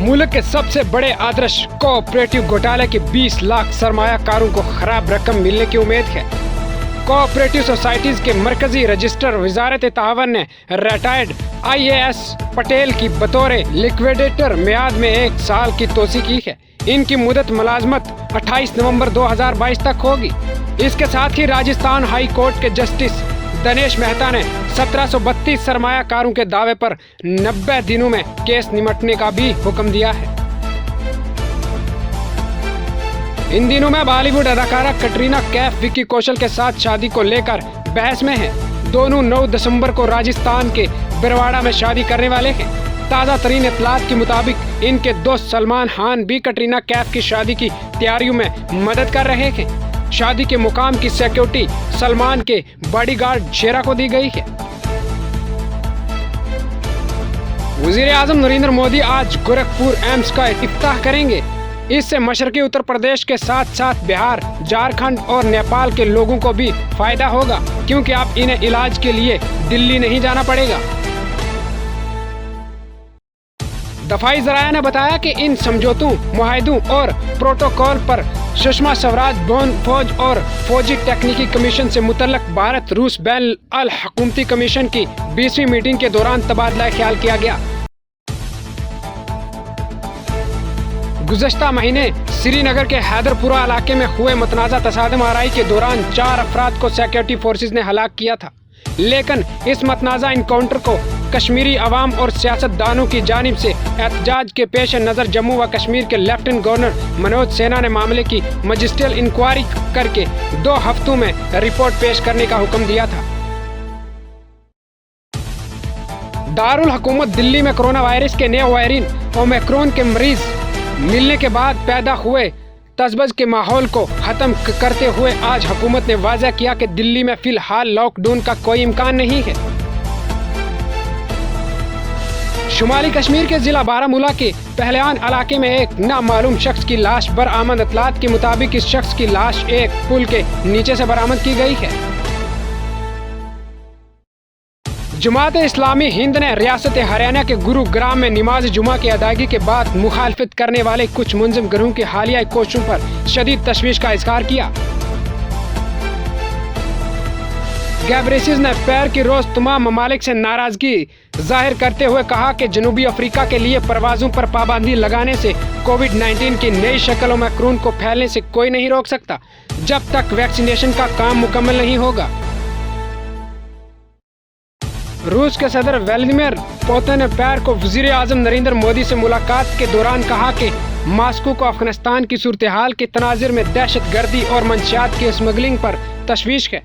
मुल्क के सबसे बड़े आदर्श कोऑपरेटिव घोटाले के 20 लाख सरमायाकारों को खराब रकम मिलने की उम्मीद है। कोऑपरेटिव सोसाइटीज के मरकजी रजिस्ट्रार वजारत तावन ने रिटायर्ड IAS पटेल की बतौर लिक्विडेटर मियाद में 1 साल की तोसी की है। इनकी मुदत मुलाजमत 28 नवंबर 2022 तक होगी। इसके साथ ही राजस्थान हाई कोर्ट के जस्टिस दिनेश मेहता ने 1732 सरमायाकारों के दावे पर 90 दिनों में केस निपटने का भी हुक्म दिया है। इन दिनों में बॉलीवुड अदाकारा कटरीना कैफ विकी कौशल के साथ शादी को लेकर बहस में हैं। दोनों 9 दिसंबर को राजस्थान के बरवाड़ा में शादी करने वाले हैं। ताज़ा तरीन इत्तलात के मुताबिक इनके दोस्त सलमान खान भी कटरीना कैफ की शादी की तैयारियों में मदद कर रहे हैं। शादी के मुकाम की सिक्योरिटी सलमान के बॉडीगार्ड शेरा को दी गई है। वज़ीर-ए-आज़म नरेंद्र मोदी आज गोरखपुर एम्स का इफ्तिताह करेंगे। इससे मशरकी उत्तर प्रदेश के साथ साथ बिहार, झारखंड और नेपाल के लोगों को भी फायदा होगा, क्योंकि अब इन्हें इलाज के लिए दिल्ली नहीं जाना पड़ेगा। दफाई ज़राया ने बताया कि इन समझौतों, मुआहदों और प्रोटोकॉल पर सुषमा स्वराज फौज और फौजी टेक्निकी कमीशन से मुतल्लक भारत रूस बैन अल हुकूमती कमीशन की 20वीं मीटिंग के दौरान तबादला ख्याल किया गया। गुज़श्ता महीने श्रीनगर के हैदरपुरा इलाके में हुए मतनाज़ा तसादम आराई के दौरान 4 अफराद को सिक्योरिटी फोर्सेज ने हलाक किया था, लेकिन इस मतनाज़ा इनकाउंटर को कश्मीरी अवाम और सियासतदानों की जानिब से एहतजाज के पेश नज़र जम्मू व कश्मीर के लेफ्टिनेंट गवर्नर मनोज सिन्हा ने मामले की मजिस्ट्रियल इंक्वायरी करके 2 हफ्तों में रिपोर्ट पेश करने का हुक्म दिया था। दारुल हुकूमत दिल्ली में कोरोना वायरस के नए वेरिएंट ओमिक्रॉन के मरीज मिलने के बाद पैदा हुए तजबज़ के माहौल को ख़त्म करते हुए आज हुकूमत ने वाज़ह किया कि दिल्ली में फ़िलहाल लॉकडाउन का कोई इम्कान नहीं है। शुमाली कश्मीर के जिला बारामूला के पहलवान इलाके में एक नामालूम शख्स की लाश बरामद। इत्तलात के मुताबिक इस शख्स की लाश एक पुल के नीचे से बरामद की गई है। जमात इस्लामी हिंद ने रियासत हरियाणा के गुरुग्राम में नमाज जुमा की अदायगी के बाद मुखालफत करने वाले कुछ मुंजिम गिरोह की हालिया कोशिशों पर शदीद तशवीश का इज़हार किया। गैब्रेसिस ने पैर की रोज तमाम ममालिक से नाराजगी जाहिर करते हुए कहा कि जनूबी अफ्रीका के लिए परवाजों पर पाबंदी लगाने से कोविड-19 की नई शक्ल ओमिक्रॉन को फैलने से कोई नहीं रोक सकता, जब तक वैक्सीनेशन का काम मुकम्मल नहीं होगा। रूस के सदर व्लादिमीर पुतिन ने पैर को वज़ीर-ए-आज़म नरेंद्र मोदी से मुलाकात के दौरान कहा कि मॉस्को को अफगानिस्तान की सूरत हाल के तनाज़ुर में दहशत गर्दी और मंशियात की स्मगलिंग पर तशवीश है।